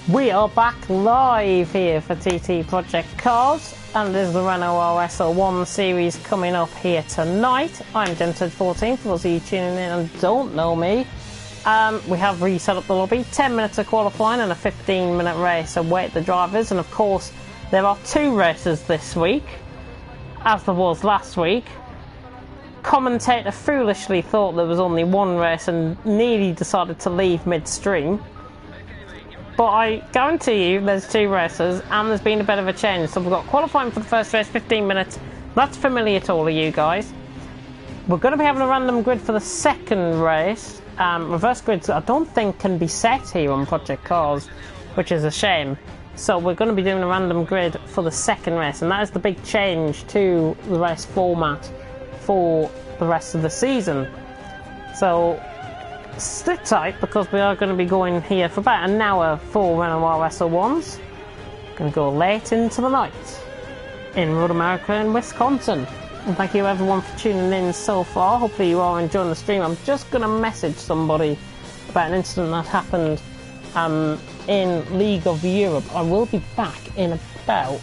We are back live here for TT Project Cars, and there's the Renault RS01 series coming up here tonight. I'm Gented14, for those of you tuning in and don't know me. We have reset up the lobby, 10 minutes of qualifying and a 15-minute race await the drivers, and of course there are 2 races this week, as there was last week. Commentator foolishly thought there was only 1 race and nearly decided to leave midstream. But I guarantee you there's 2 races and there's been a bit of a change. So we've got qualifying for the first race, 15 minutes. That's familiar to all of you guys. We're going to be having a random grid for the second race. Reverse grids I don't think can be set here on Project Cars, which is a shame. So we're going to be doing a random grid for the second race, and that is the big change to the race format for the rest of the season. So stick tight, because we are going to be going here for about an hour for Renault RS01s. Going to go late into the night in Road America in Wisconsin. And thank you everyone for tuning in so far. Hopefully you are enjoying the stream. I'm just going to message somebody about an incident that happened in League of Europe. I will be back in about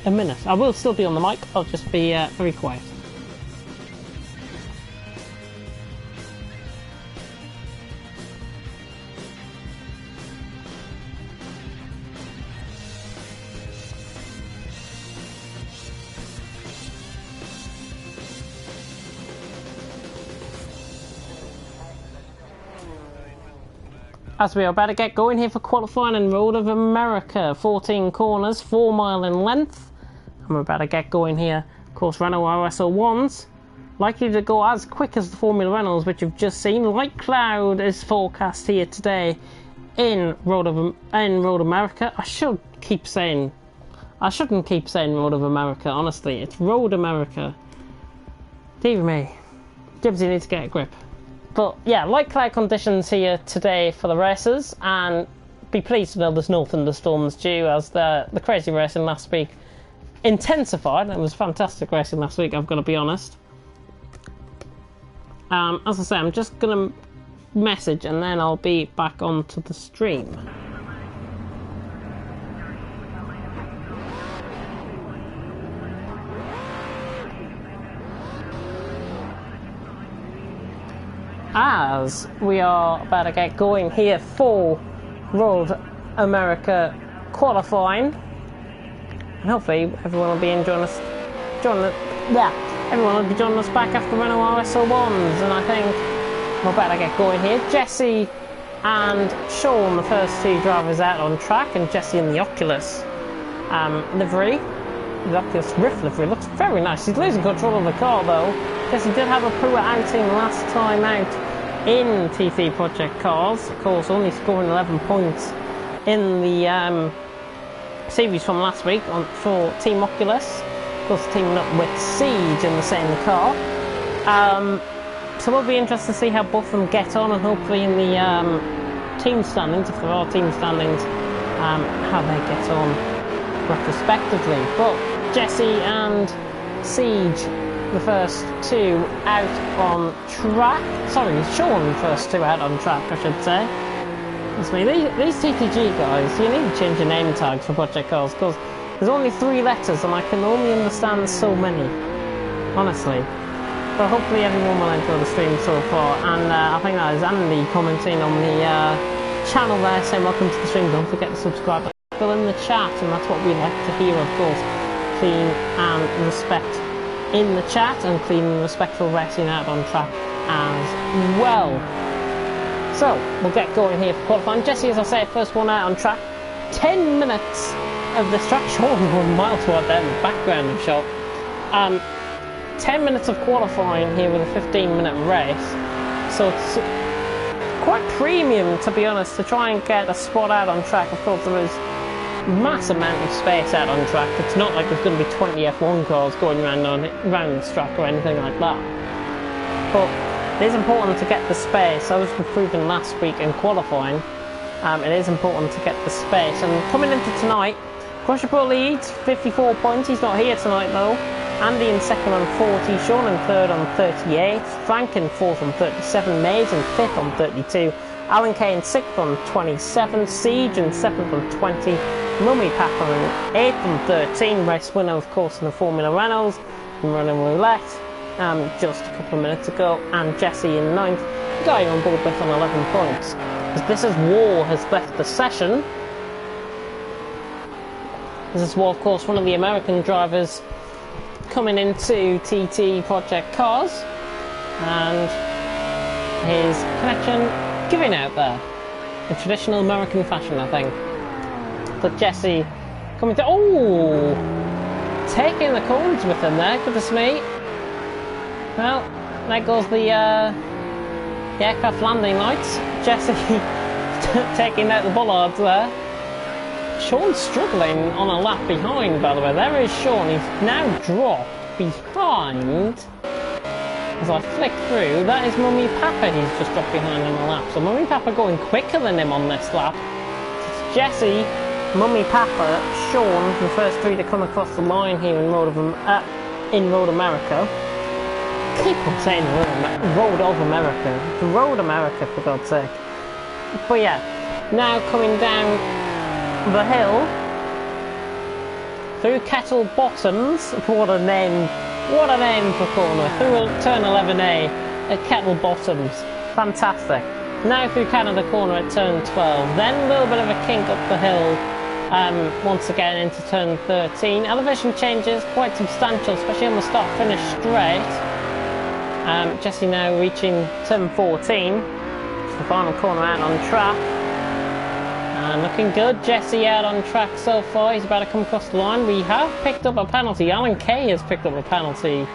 a minute. I will still be on the mic, I'll just be very quiet. As we are about to get going here for qualifying in Road of America, 14 corners, 4 mile in length, and we're about to get going here. Of course, Renault RS01s likely to go as quick as the Formula Renaults, which you've just seen. Light cloud is forecast here today in Road America. I shouldn't keep saying Road of America. Honestly, it's Road America. Dear me, Gibbsy needs to get a grip. But yeah, light cloud conditions here today for the races, and be pleased to know there's no thunderstorms due, as the crazy racing last week intensified. It was fantastic racing last week, I've got to be honest. As I say, I'm just going to message and then I'll be back onto the stream. As we are about to get going here for Road America qualifying, and hopefully everyone will be enjoying us. Everyone will be joining us back after Renault RS01s, and I think we're about to get going here. Jesse and Sean, the first 2 drivers out on track, and Jesse in the Oculus livery. The Oculus Rift livery looks very nice. He's losing control of the car though, because he did have a poor outing last time out in TT Project Cars. Of course, only scoring 11 points in the series from last week for Team Oculus. Of course, teaming up with Siege in the same car. So we'll be interested to see how both of them get on, and hopefully in the team standings, if there are team standings, how they get on retrospectively. But Jesse and Siege, the first 2 out on track. Sorry, Sean, the first 2 out on track, I should say. That's me. These TTG guys, you need to change your name tags for Project Cars, because there's only 3 letters and I can only understand so many, honestly. But hopefully everyone will enjoy the stream so far. And I think that is Andy commenting on the channel there, saying welcome to the stream. Don't forget to subscribe. Fill in the chat, and that's what we like to hear, of course. Clean and respect in the chat, and clean and respectful racing out on track as well. So we'll get going here for qualifying. Jesse, as I say, first one out on track. 10 minutes of this track. Sean 1 mile toward there in the background of shot. 10 minutes of qualifying here with a 15-minute race. So it's quite premium, to be honest, to try and get a spot out on track. Of course, there is mass amount of space out on track. It's not like there's going to be 20 F1 cars going around this track or anything like that. But it is important to get the space. I was proving last week in qualifying. It is important to get the space. And coming into tonight, Crusher leads 54 points. He's not here tonight though. Andy in second on 40, Sean in third on 38, Frank in fourth on 37, Mays in fifth on 32, Alan Kay in 6th on 27, Siege in 7th on 20, Mummy Papa in 8th on 13, race winner of course in the Formula Renault, and running roulette just a couple of minutes ago, and Jesse in 9th, the guy on board with on 11 points. As this is War has left the session. This is War, of course, one of the American drivers coming into TT Project Cars, and his connection giving out there in traditional American fashion, I think. But Jesse coming to taking the corners with him there. Goodness me. Well, there goes the aircraft landing lights. Jesse taking out the bollards there. Sean's struggling on a lap behind, by the way. There is Sean. He's now dropped behind. As I flick through, that is Mummy Papa he's just dropped behind on the lap. So Mummy Papa going quicker than him on this lap. It's Jesse, Mummy Papa, Sean, the first three to come across the line here in Road America. Keep on saying Road of America. Road America, for God's sake. But yeah, now coming down the hill through Kettle Bottoms. What a name for corner. Through turn 11A at Kettle Bottoms. Fantastic. Now through Canada Corner at turn 12. Then a little bit of a kink up the hill once again into turn 13. Elevation changes quite substantial, especially on the start-finish straight. Jesse now reaching turn 14. It's the final corner out on track. And looking good, Jesse out on track so far. He's about to come across the line. We have picked up a penalty. Alan Kay has picked up a penalty.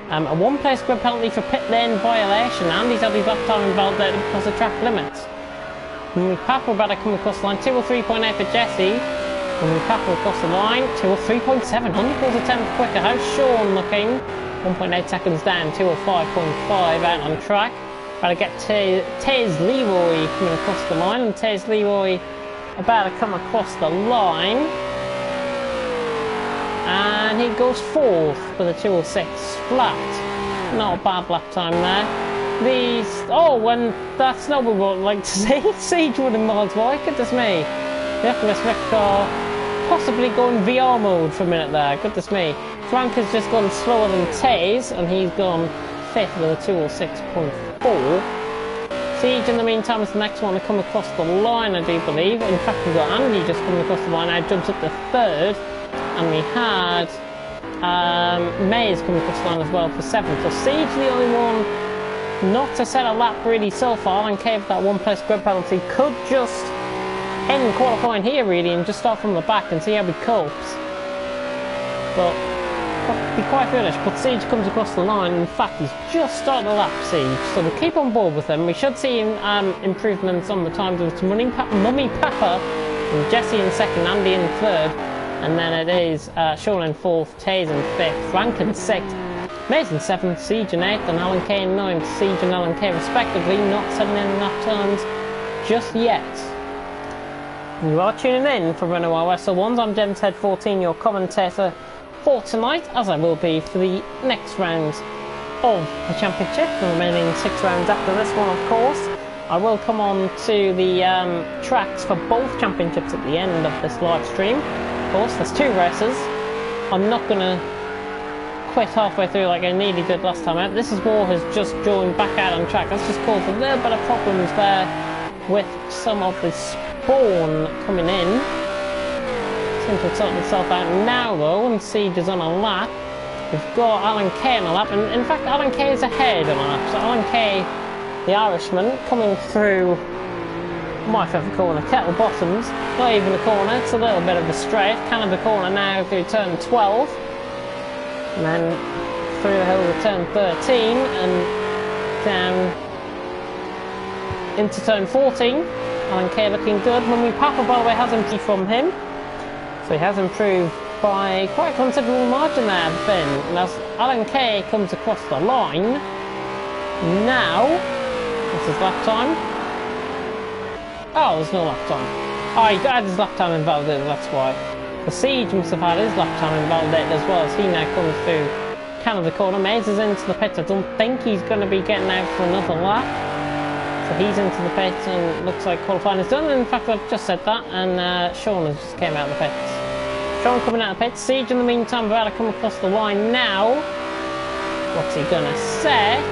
A one-place grid penalty for pit lane violation, and he's had his lap time invalidated because of track limits. Mummy Papa about to come across the line. 203.8 for Jesse. Mummy Papa across the line. 203.7. Underpulls a tenth quicker. How's Sean looking? 1.8 seconds down. 205.5 out on track. About to get Tez Leroy coming across the line, and Tez Leroy about to come across the line, and he goes 4th with a 206 flat. Not a bad lap time there. When that snowball would like to see Siege winning miles wide. Goodness me. The Oculus Rift car possibly going VR mode for a minute there. Goodness me. Frank has just gone slower than Taze, and he's gone 5th with a 206.4. Siege, in the meantime, is the next one to come across the line, I do believe. In fact, we've got Andy just coming across the line now, jumps up to 3rd. And we had Mays coming across the line as well for 7th. So Siege, the only one not to set a lap really so far, and Cave that one-place grid penalty could just end qualifying here really and just start from the back and see how he copes. But be quite foolish, but Siege comes across the line. In fact, he's just started the lap, Siege, so we'll keep on board with him. We should see improvements on the times of Mummy Papa and Jesse in 2nd, Andy in 3rd, and then it is Sean in 4th, Taze in 5th, Frank in 6th, Mays in 7th, Siege in 8th, and Alan Kay in 9th. Siege and Alan Kay respectively, not setting in lap times just yet. You are tuning in for Renault RS01s. I'm James Head 14, your commentator for tonight, as I will be for the next rounds of the championship, the remaining 6 rounds after this one, of course. I will come on to the tracks for both championships at the end of this live stream. Of course, there's 2 races. I'm not going to quit halfway through like I nearly did last time out. This is War has just joined back out on track. That's just caused a little bit of problems there with some of the spawn coming in. Seems to have sorted itself out now though, and Siege is on a lap. We've got Alan Kay on a lap, and in fact Alan Kay is ahead on a lap. So Alan Kay, the Irishman, coming through my favourite corner, Kettle Bottoms. Not even a corner, it's a little bit of a straight. Canada Corner now through turn 12. And then through the hill to turn 13 and down into turn 14. Alan Kay looking good. Mummy Papa, by the way, has improved from him. So he has improved by quite a considerable margin there, Finn. And as Alan Kay comes across the line, now, what's his lap time? Oh, there's no lap time. Oh, he had his lap time invalidated, that's why. The Siege must have had his lap time invalidated as well, as he now comes through Canada Corner. Mays is into the pit. I don't think he's going to be getting out for another lap. So he's into the pits and looks like qualifying is done. In fact, I've just said that, and Sean has just came out of the pits. Sean coming out of the pits. Siege in the meantime about to come across the line now. What's he gonna set?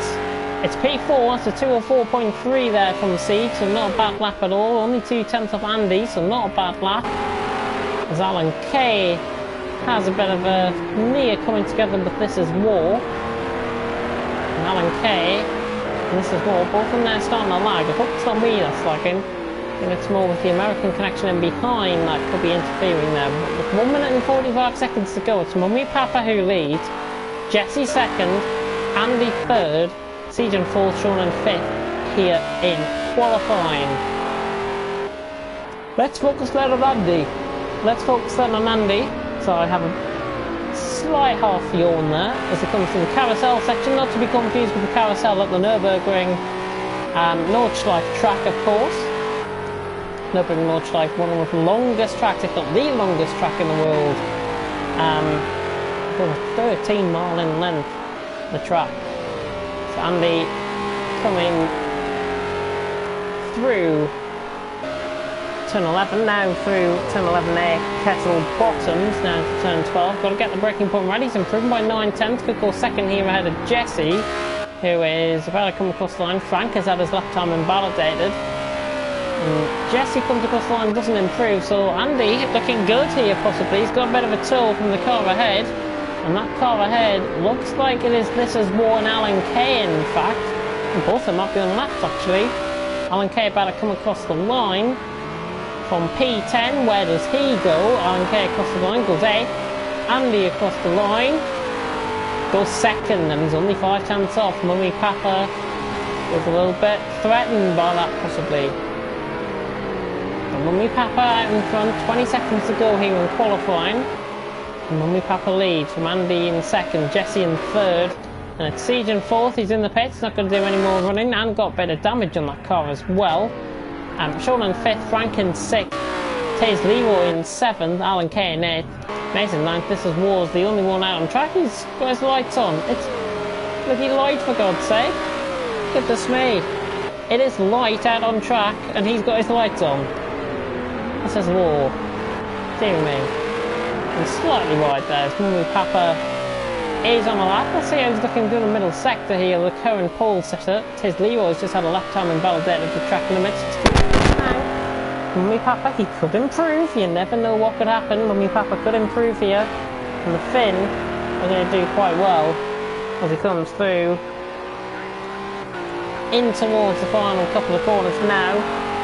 It's P4, so 204.3 there from Siege, so not a bad lap at all. Only 2/10 of Andy, so not a bad lap. As Alan Kay has a bit of a near coming together, but this is War. And Alan Kay and this is War, both of them there starting to lag. I hope it's not me that's lagging. I think it's more with the American connection in behind that could be interfering there. But with 1 minute and 45 seconds to go, it's Mummy Papa who leads, Jesse second, Andy third, Siege in fourth, Sean in fifth here in qualifying. Let's focus then on Andy. Let's focus then on Andy. So I have a slight half yawn there as it comes to the carousel section, not to be confused with the carousel at the Nürburgring Nordschleife track, of course. Nürburgring Nordschleife, one of the longest tracks, if not the longest track in the world. Over 13 mile in length, the track. So Andy coming through turn 11, now through turn 11A, Kettle Bottoms, now to turn 12. Got to get the braking point ready. He's improving by 9/10. Could go second here ahead of Jesse, who is about to come across the line. Frank has had his lap time invalidated. And Jesse comes across the line, doesn't improve, so Andy looking good here possibly. He's got a bit of a tow from the car ahead, and that car ahead looks like this is War and Alan Kay in fact. And both of them might be on laps actually. Alan Kay about to come across the line. From P10, where does he go? Alan Kay across the line, goes 8th. Andy across the line, goes second, and he's only 5/10 off. Mummy Papa was a little bit threatened by that possibly. And Mummy Papa out in front, 20 seconds to go here in qualifying. And Mummy Papa leads from Andy in second, Jesse in third, and it's Siege in fourth. He's in the pits, not going to do any more running, and got a bit of damage on that car as well. Sean in 5th, Frank in 6th, Taze Leroy in 7th, Alan Kay in 8th, Mason 9th. This is Wars, the only one out on track. He's got his lights on. It's bloody light for God's sake. Goodness me. It is light out on track and he's got his lights on. This is War. Dear me. And slightly wide there. It's Mummy Papa is on a lap. Let's see how he's looking through the middle sector here. The current pole setter. Taze Leroy's just had a lap time invalidated for track limits. Mummy Papa, he could improve. You never know what could happen. Mummy Papa could improve here. And the Finn are going to do quite well as he comes through in towards the final couple of corners now.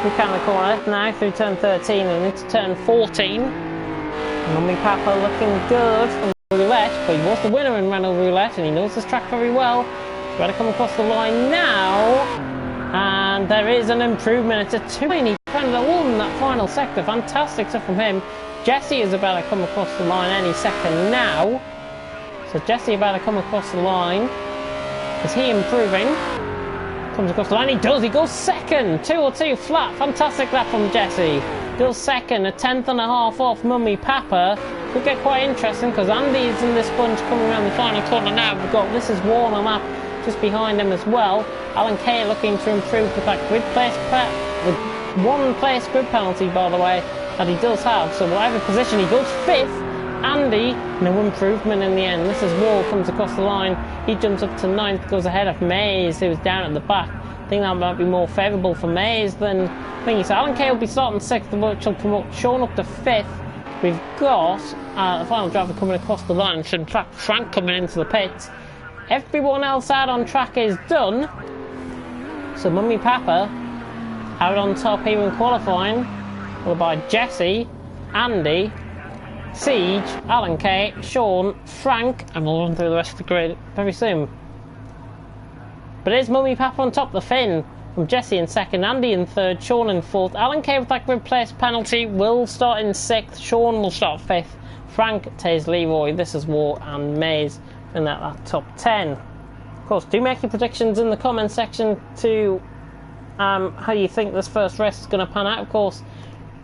We count the corner now through turn 13 and into turn 14. Mummy Papa looking good from Roulette, but he was the winner in Renault Roulette and he knows this track very well. He's about to come across the line now. And there is an improvement. It's a 2. He found a wall in that final sector. Fantastic stuff from him. Jesse is about to come across the line any second now. So Jesse about to come across the line. Is he improving? Comes across the line. He does. He goes second. 202 flat. Fantastic lap from Jesse. Goes second. A 10th and a half off Mummy Papa. Could get quite interesting because Andy's in this bunch coming around the final corner now. We've got This Is War on a lap just behind him as well. Alan Kay looking to improve with that grid place, with 1 place grid penalty by the way that he does have, so whatever position he goes 5th. Andy, no improvement in the end. This is War, comes across the line, he jumps up to 9th, goes ahead of Mays who's down at the back. I think that might be more favourable for Mays than thingy. So Alan Kay will be starting 6th, which will promote Sean up to 5th. We've got the final driver coming across the line, so in fact Frank coming into the pits. Everyone else out on track is done. So Mummy Papa out on top here in qualifying, followed by Jesse, Andy, Siege, Alan Kay, Sean, Frank, and we'll run through the rest of the grid very soon. But it's Mummy Papa on top, the Finn, from Jesse in 2nd, Andy in 3rd, Sean in 4th. Alan Kay with that grid place penalty will start in 6th, Sean will start 5th, Frank, Taze Leroy, This Is War, and Mays in that top 10. Of course, do make your predictions in the comment section to how you think this first race is going to pan out. Of course,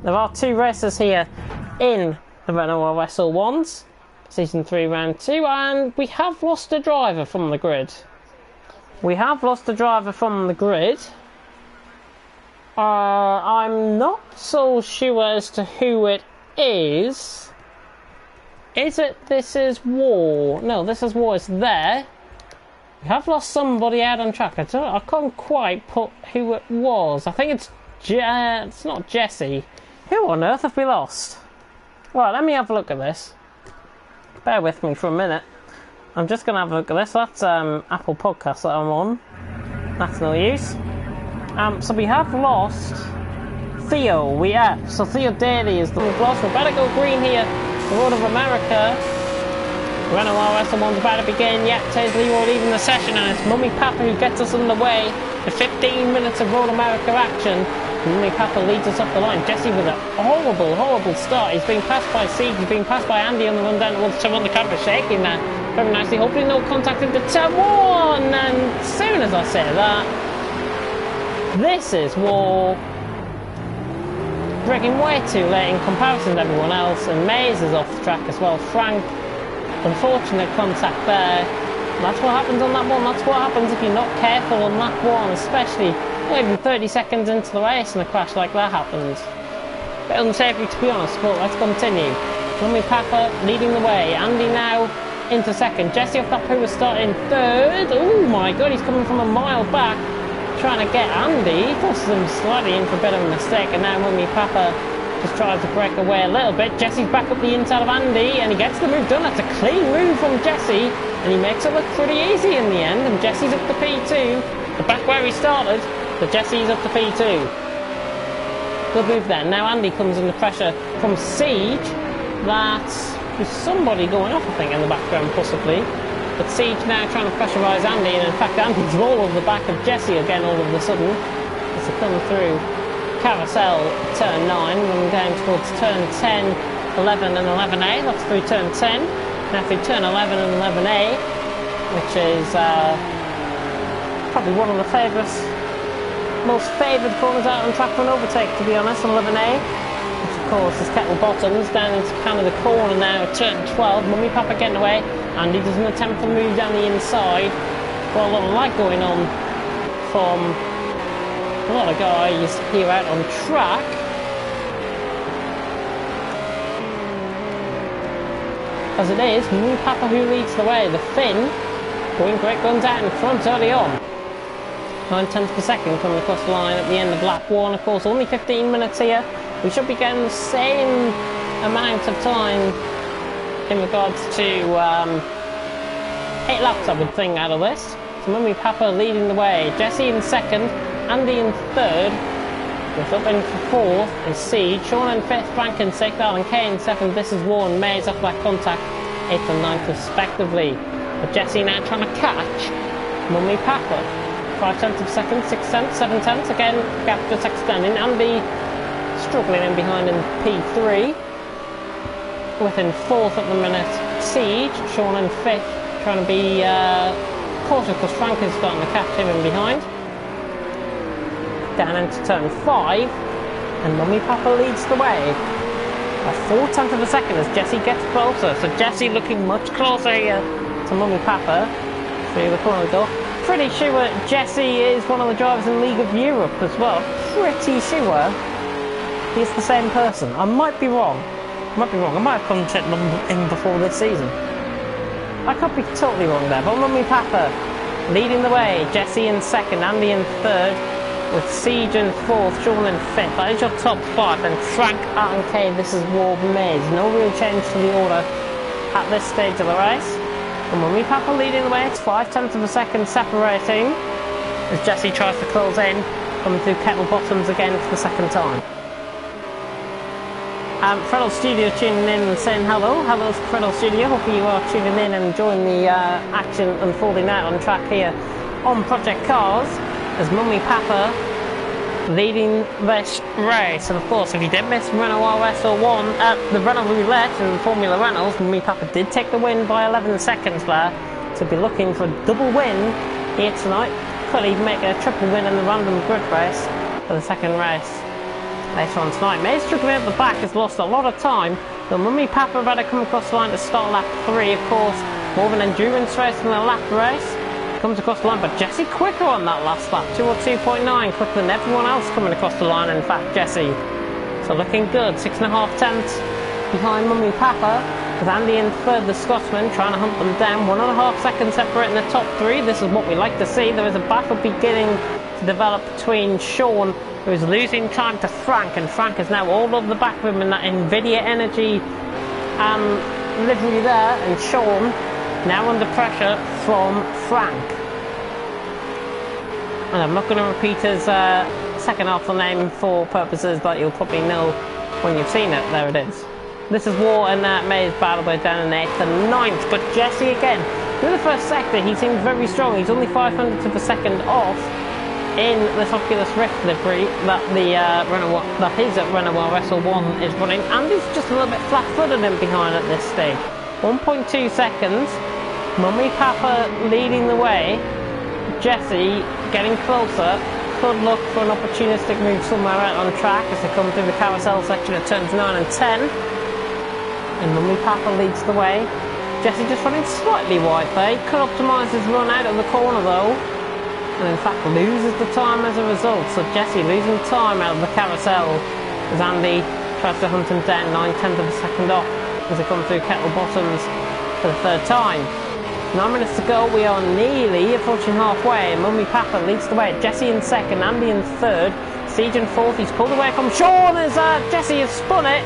there are 2 races here in the Renault RS01s, Season 3 Round 2, and we have lost a driver from the grid. I'm not so sure as to who it is. Is it This Is War? No, This Is War is there. We have lost somebody out on track. I can't quite put who it was. I think it's not Jesse. Who on earth have we lost? Right, let me have a look at this. Bear with me for a minute. I'm just going to have a look at this. That's Apple Podcast that I'm on. That's no use. So we have lost Theo. So Theo Daly is the one we've lost. We better go green here. The Road of America. Renault RS01's about to begin. Yep, Tays Leroy leaving the session, and it's Mummy Papa who gets us underway. The 15 minutes of Road America action. Mummy Papa leads us up the line. Jesse with a horrible start. He's being passed by Siege. He's being passed by Andy on the run down towards turn 1. The camera shaking there very nicely. Hopefully no contact into turn 1. And as soon as I say that, This Is War. Braking way too late in comparison to everyone else, and Mays is off the track as well. Frank, unfortunate contact there. That's what happens on that one. That's what happens if you're not careful on that one, especially even 30 seconds into the race and a crash like that happens. A bit unsavoury to be honest, but let's continue. Mummy Papa leading the way. Andy now into second. Jesse off that poo was starting third. Oh my god, he's coming from a mile back, trying to get Andy. He forces him slightly in for a bit of a mistake, and now Mummy Papa just tries to break away a little bit. Jesse's back up the inside of Andy, and he gets the move done. That's a clean move from Jesse, and he makes it look pretty easy in the end, and Jesse's up to P2. The back where he started, but Jesse's up to P2. Good move there. Now Andy comes under pressure from Siege. There's somebody going off, I think, in the background, possibly. But Siege now trying to pressurise Andy, and in fact Andy's all over the back of Jesse again all of a sudden. As they come through Carousel, turn 9, running down towards turn 10, 11 and 11A. That's through turn 10. Now through turn 11 and 11A, which is probably one of the most favoured corners out on track for an overtake, to be honest, on 11A. Which of course is Kettle Bottoms, down into kind of the corner now at turn 12. Mummy Papa getting away. Andy does an attempt to move down the inside. Got a lot of light going on from a lot of guys here out on track. As it is, Mummy Papa who leads the way. The Finn going great guns out in front early on. 9/10 per second coming across the line at the end of lap 1. Of course, only 15 minutes here. We should be getting the same amount of time in regards to 8 laps, I would think, out of this. So Mummy Papa leading the way. Jesse in second, Andy in third. With up in fourth is Siege. Sean in fifth, Frank in sixth, Alan Kay in seventh. This is Warren Mays off that contact, 8th and 9th respectively. But Jesse now trying to catch Mummy Papa. 5/10 of a second, 6/10, 7/10. Again, gap just extending. Andy struggling in behind in P3. Within fourth at the minute, Siege. Sean in fifth, trying to be cautious because Frank is starting to catch him in behind. Down into turn 5, and Mummy Papa leads the way. A 4/10 of a second as Jesse gets closer. So Jesse looking much closer here to Mummy Papa through the corner door. Pretty sure Jesse is one of the drivers in League of Europe as well. Pretty sure he's the same person. I might be wrong. I might have contacted him before this season. I could be totally wrong there, but Mummy Papa leading the way. Jesse in second, Andy in third, with Siege in fourth, Sean in fifth. That is your top 5. And Frank, Art and Kay, this is Warren Mays. No real change to the order at this stage of the race. And Mummy Papa leading the way. It's 5/10 of a second separating as Jesse tries to close in, coming through Kettle Bottoms again for the second time. Fredel Studio tuning in and saying hello. Hello to Fredel Studio. Hope you are tuning in and enjoying the action unfolding out on track here on Project Cars as Mummy Papa leading this race. And of course, if you did miss Renault RS01 at the Renault Roulette in Formula Reynolds, Mummy Papa did take the win by 11 seconds there. To be looking for a double win here tonight. Could even make a triple win in the random grid race for the second race later on tonight. Mays struggling at the back, has lost a lot of time. The Mummy Papa better come across the line to start lap 3, of course. More of an endurance race than a lap race. Comes across the line, but Jesse quicker on that last lap. 202.9, quicker than everyone else coming across the line, in fact, Jesse. So looking good, 6.5 tenths behind Mummy Papa, with Andy in third, the Scotsman, trying to hunt them down. 1.5 seconds separating the top three. This is what we like to see. There is a battle beginning to develop between Sean, who is losing time to Frank, and Frank is now all over the back of him in that NVIDIA Energy livery there, and Sean now under pressure from Frank. And I'm not going to repeat his second half name for purposes that you'll probably know when you've seen it. There it is. This is War and May's battle by down in 8th and 9th, but Jesse again, through the first sector he seems very strong. He's only 500th of a second off in this Oculus Rift livery that his Renault RS01 is running, and he's just a little bit flat-footed in behind at this stage. 1.2 seconds, Mummy Papa leading the way, Jesse getting closer, could look for an opportunistic move somewhere out on track as they come through the carousel section at turns 9 and 10. And Mummy Papa leads the way. Jesse just running slightly wide there. He could optimise his run out of the corner though, and in fact loses the time as a result. So Jesse losing time out of the carousel as Andy tries to hunt him down 9/10 of a second off as they come through Kettle Bottoms for the third time. 9 minutes to go, we are nearly approaching halfway, and Mummy Papa leads the way. Jesse in second, Andy in third, Siege in fourth. He's pulled away from Sean as Jesse has spun it.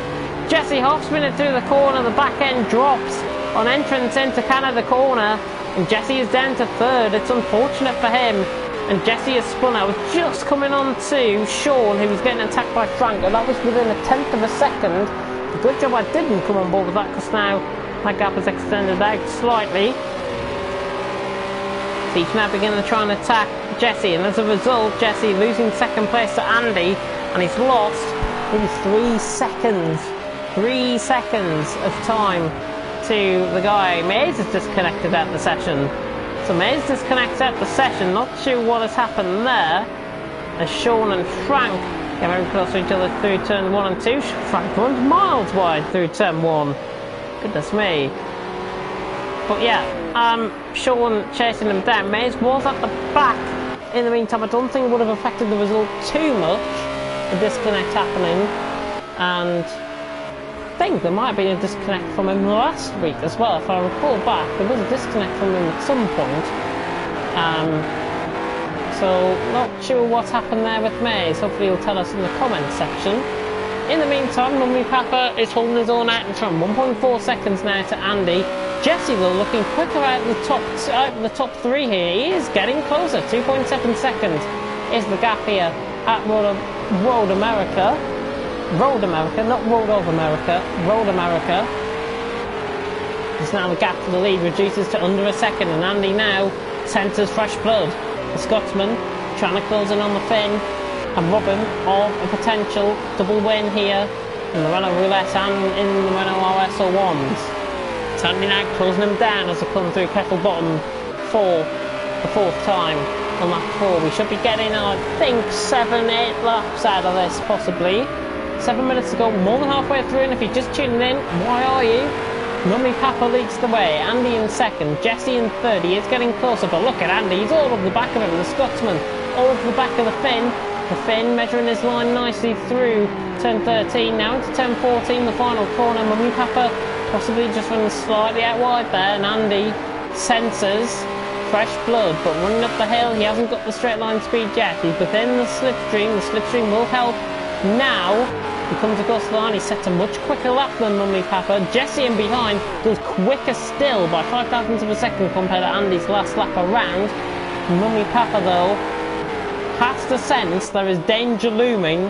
Jesse half spin it through the corner, the back end drops on entrance into Canada corner, and Jesse is down to third. It's unfortunate for him, and Jesse has spun out, just coming on to Sean, who was getting attacked by Frank, and that was within 1/10 of a second. Good job I didn't come on board with that, because now that gap is extended out slightly. Siege now beginning to try and attack Jesse, and as a result Jesse losing second place to Andy, and he's lost maybe 3 seconds. 3 seconds of time to the guy. Mays is disconnected at the session. So Mays disconnects at the session, not sure what has happened there, as Sean and Frank get very close to each other through turn 1 and 2. Frank runs miles wide through turn 1. Goodness me. But yeah, Sean chasing him down. Mays was at the back in the meantime. I don't think it would have affected the result too much, the disconnect happening, and I think there might have been a disconnect from him last week as well. If I recall back, there was a disconnect from him at some point. So not sure what's happened there with Mays. Hopefully he'll tell us in the comments section. In the meantime, Mummy Papa is holding his own out in front. 1.4 seconds now to Andy. Jesse though looking quicker out of the top three here. He is getting closer. 2.7 seconds is the gap here at Road America, not Road of America, Road America. As now the gap to the lead reduces to under a second, and Andy now senses fresh blood. The Scotsman trying to close in on the Finn and rob him of a potential double win here in the Renault Roulette and in the Renault RS01s. Andy now closing him down as they come through Kettle Bottom for the 4th time on lap 4. We should be getting, I think, 7-8 laps out of this, possibly. 7 minutes to go, more than halfway through, and if you're just tuning in, why are you? Mummy Papa leads the way, Andy in second, Jesse in third. He is getting closer, but look at Andy, he's all over the back of him, the Scotsman, all over the back of the Finn measuring his line nicely through turn 13, now into turn 14, the final corner. Mummy Papa possibly just running slightly out wide there, and Andy senses fresh blood, but running up the hill, he hasn't got the straight line speed yet. He's within the slipstream will help now. He comes across the line, he sets a much quicker lap than Mummy Papa. Jesse in behind goes quicker still by 0.05 of a second compared to Andy's last lap around. Mummy Papa though has to sense there is danger looming,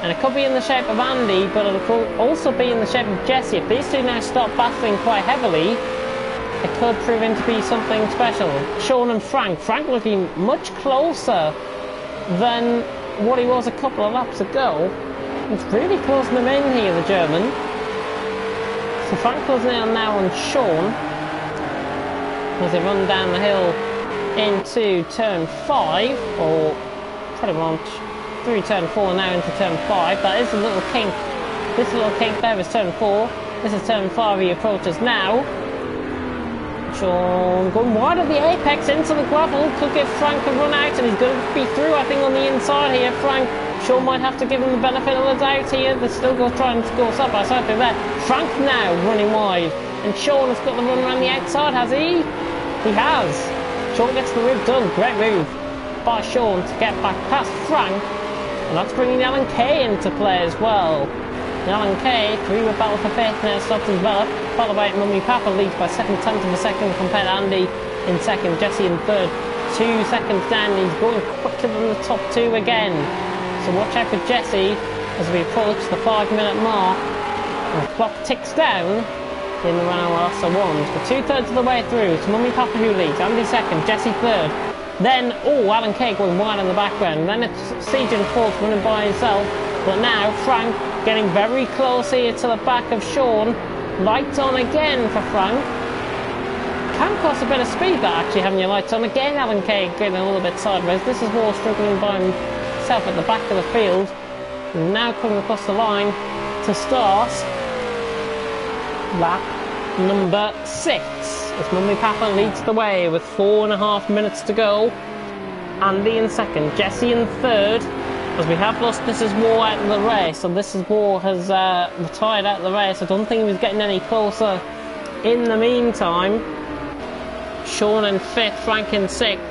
and it could be in the shape of Andy, but it could also be in the shape of Jesse. If these two now start battling quite heavily, it could prove to be something special. Sean and Frank looking much closer than what he was a couple of laps ago. He's really closing them in here, the German. So Frank closing in now on Sean as they run down the hill into turn 5, or pretty much through turn 4 now into turn 5. That is a little kink. This little kink there is turn 4. This is turn 5 he approaches now. Sean going wide at the apex into the gravel. Could give Frank a run out, and he's going to be through, I think, on the inside here. Sean might have to give him the benefit of the doubt here. They're still going to try and score side by side there. Frank now running wide, and Sean has got the run around the outside, has he? He has. Sean gets the move done. Great move by Sean to get back past Frank, and that's bringing Alan Kay into play as well. And Alan Kay, through a battle for fifth now, stops his battle by Mummy Papa, leads by 7/10 of a second compared to Andy in second, Jesse in third, 2 seconds down. He's going quicker than the top two again, so watch out for Jesse as we approach the 5-minute mark, and the clock ticks down in the Renault RS01. We're 2/3 of the way through. It's Mummy Papa who leads, Andy second, Jesse third. Then, Alan Kay going wide in the background. Then it's Siege in fourth, running by himself. But now Frank getting very close here to the back of Sean. Lights on again for Frank. Can cost a bit of speed, that, actually, having your lights on. Again, Alan Kay getting a little bit sideways. This is War struggling by himself at the back of the field. And now coming across the line to start lap number 6. As Mummy Papa leads the way with 4.5 minutes to go. Andy in second, Jesse in third. As we have lost This Is War out of the race, so This Is War has retired out of the race. I don't think he was getting any closer in the meantime. Sean in fifth, Frank in sixth.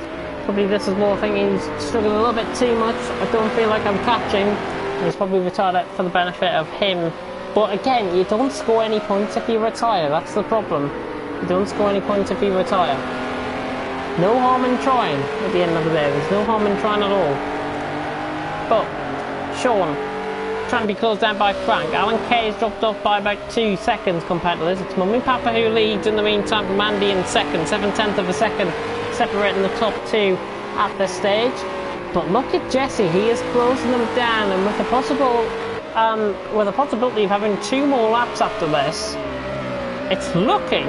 Probably This Is War, I think he's struggling a little bit too much. I don't feel like I'm catching. He's probably retired out for the benefit of him. But again, you don't score any points if you retire, that's the problem. You don't score any points if you retire. No harm in trying at the end of the day, there's no harm in trying at all. But Sean trying to be closed down by Frank. Alan Kay has dropped off by about 2 seconds compared to this. It's Mummy Papa who leads in the meantime from Andy in second, 7/10 of a second, separating the top two at this stage. But look at Jesse, he is closing them down, and with the possibility of having 2 more laps after this, it's looking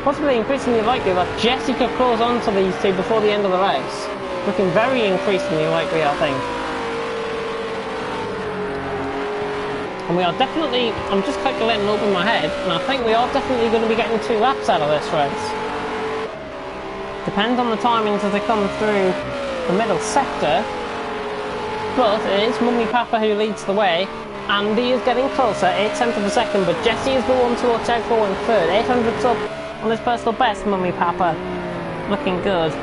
possibly increasingly likely that Jesse could close on to these two before the end of the race. Looking very increasingly likely, I think. And we are definitely, I'm just calculating over my head, and I think we are definitely going to be getting 2 laps out of this race. Depends on the timings as they come through the middle sector, but it is Mummy Papa who leads the way. Andy is getting closer, 8/10 of a second, but Jesse is the one to watch out for in third. 800s up on his personal best, Mummy Papa. Looking good.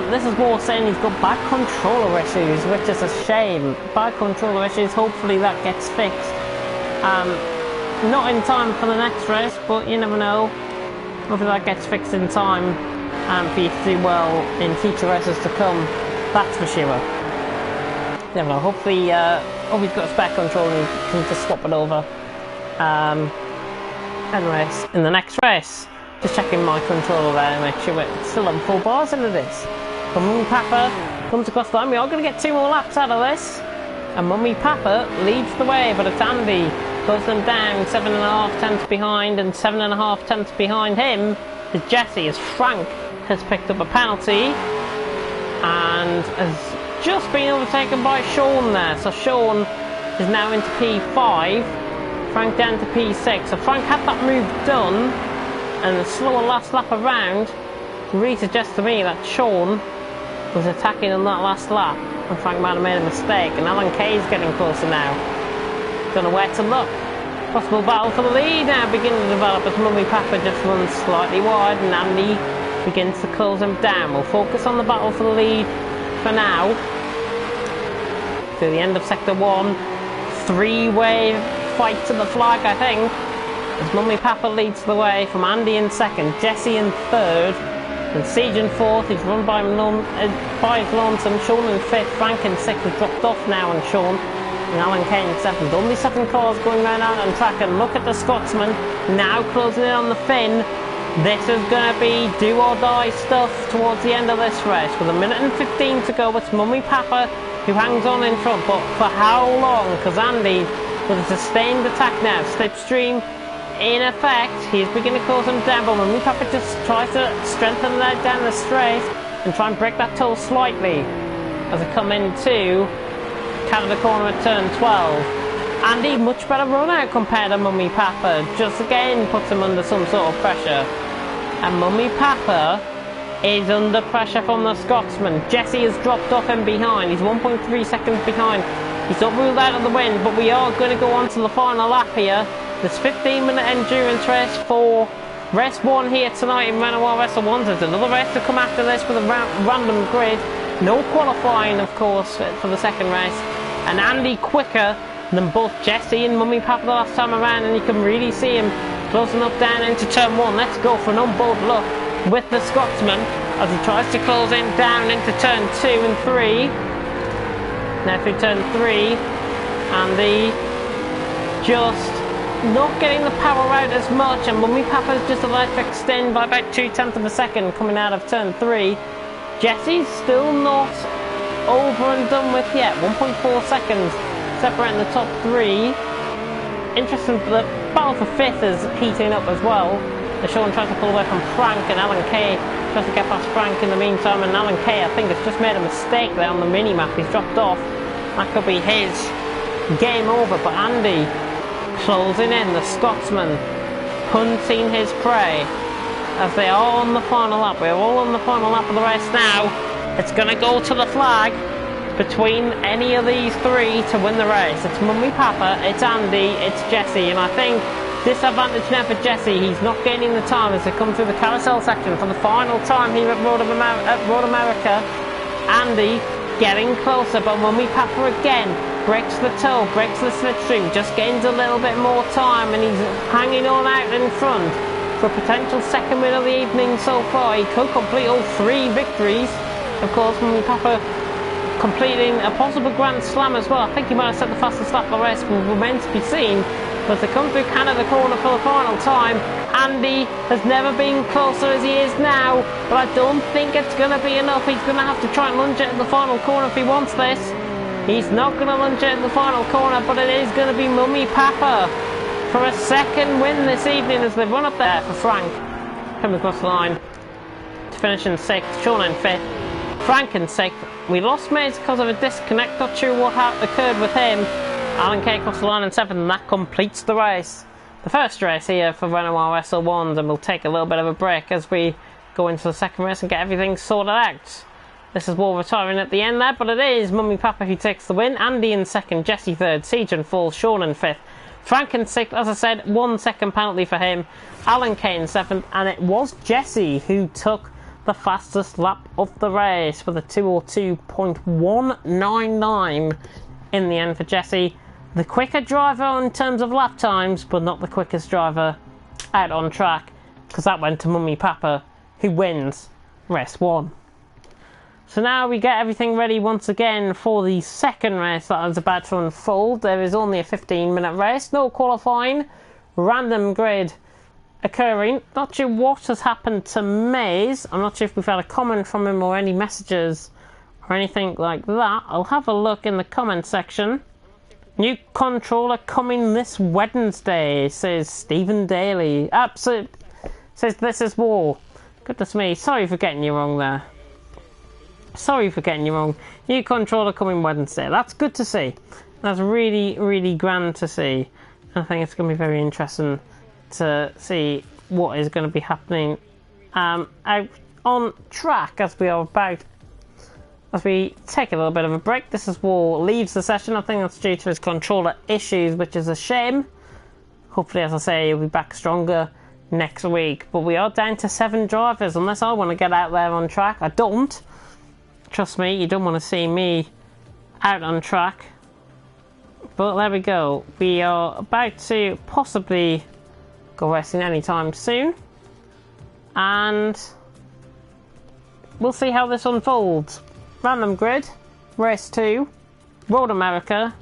This is War saying he's got back controller issues, which is a shame. Back controller issues, hopefully that gets fixed. Not in time for the next race, but you never know. Hopefully that gets fixed in time for you to do well in future races to come. That's for sure. Never know. Hopefully, he's got a spec control and he can just swap it over. Anyways, in the next race, just checking my controller there and make sure it's still on full bars, and it is. But Mummy Papa comes across the line. We are going to get 2 more laps out of this. And Mummy Papa leads the way, but it's Andy. Goes them down, 7.5 tenths behind, and 7.5 tenths behind him is Jesse, as Frank has picked up a penalty and has just been overtaken by Sean there. So Sean is now into P5, Frank down to P6. So Frank had that move done, and the slower last lap around really suggests to me that Sean was attacking on that last lap, and Frank might have made a mistake. And Alan Kay is getting closer now. Don't know where to look. Possible battle for the lead now beginning to develop as Mummy Papa just runs slightly wide and Andy begins to close him down. We'll focus on the battle for the lead for now. To the end of sector 1. 3-way fight to the flag, I think. As Mummy Papa leads the way from Andy in second, Jesse in third, and Siege in fourth. He's run by his lonesome. Sean in fifth, Frank in sixth has dropped off now, and Sean and Alan Kay in seventh. Only 7 cars going round out on track, and look at the Scotsman now closing in on the Finn. This is going to be do or die stuff towards the end of this race. With 1 minute and 15 to go, it's Mummy Papa who hangs on in front, but for how long? Because Andy, with a sustained attack now, slipstream in effect, he's beginning to close him down, but Mummy Papa just tries to strengthen that down the straight and try and break that toe slightly as they come into Canada corner at turn 12. Andy, much better run out compared to Mummy Papa, just again puts him under some sort of pressure. And Mummy Papa is under pressure from the Scotsman. Jesse has dropped off him behind. He's 1.3 seconds behind. He's not ruled out of the win, but we are going to go on to the final lap here. This 15-minute endurance race for race 1 here tonight in Renault RS01. There's another race to come after this with a random grid. No qualifying, of course, for the second race. And Andy quicker than both Jesse and Mummy Papa the last time around, and you can really see him closing up down into turn 1. Let's go for an on-board look with the Scotsman as he tries to close in down into turn 2 and 3. Now through turn 3, Andy just not getting the power out as much, and Mummy Papa's just allowed to extend by about 0.2 of a second coming out of turn 3. Jesse's still not over and done with yet. 1.4 seconds separating the top 3. Interesting, the battle for 5th is heating up as well. Sean tries to pull away from Frank, and Alan Kay tries to get past Frank in the meantime, and Alan Kay, I think, has just made a mistake there on the mini-map. He's dropped off. That could be his game over, but Andy closing in, the Scotsman hunting his prey as they are on the final lap. We're all on the final lap of the race now. It's going to go to the flag between any of these 3 to win the race. It's Mummy Papa, it's Andy, it's Jesse, and I think disadvantage now for Jesse. He's not gaining the time as they come through the carousel section for the final time here at Road America. Andy getting closer, but Mummy Papa again breaks the toe, breaks the slipstream, just gains a little bit more time, and he's hanging on out in front for a potential second win of the evening so far. He could complete all 3 victories. Of course, Mummy Papa completing a possible Grand Slam as well. I think he might have set the fastest lap of the race, will remain to be seen. But they come through Canada corner for the final time. Andy has never been closer as he is now, but I don't think it's going to be enough. He's going to have to try and lunge it in the final corner if he wants this. He's not going to lunge it in the final corner, but it is going to be Mummy Papa for a second win this evening as they run up there for Frank. Coming across the line to finish in 6th, Sean in 5th, Frank in 6th. We lost Maze because of a disconnect, not sure what occurred with him. Alan Kay across the line in 7th, and that completes the race. The first race here for Renault RS01, and we'll take a little bit of a break as we go into the second race and get everything sorted out. This is Wall retiring at the end there, but it is Mummy Papa who takes the win. Andy in 2nd, Jesse 3rd, Siege in 4th, Sean in 5th, Frank in 6th, as I said, 1 second penalty for him, Alan Kay in 7th, and it was Jesse who took the fastest lap of the race with a 2:02.199 in the end for Jesse. The quicker driver in terms of lap times, but not the quickest driver out on track, because that went to Mummy Papa, who wins race 1. So now we get everything ready once again for the second race that is about to unfold. There is only a 15-minute race, no qualifying, random grid occurring. Not sure what has happened to Maze. I'm not sure if we've had a comment from him or any messages or anything like that. I'll have a look in the comment section. New controller coming this Wednesday, says Stephen Daly. Absolute says this is war. Goodness me, sorry for getting you wrong there. Sorry for getting you wrong. New controller coming Wednesday. That's good to see. That's really, really grand to see. I think it's going to be very interesting to see what is going to be happening out on track as we are about. As we take a little bit of a break. This is War leaves the session. I think that's due to his controller issues, which is a shame. Hopefully, as I say, he'll be back stronger next week. But we are down to 7 drivers, unless I want to get out there on track. I don't. Trust me, you don't want to see me out on track. But there we go. We are about to possibly go racing anytime soon. And we'll see how this unfolds. Random grid, race 2, Road America,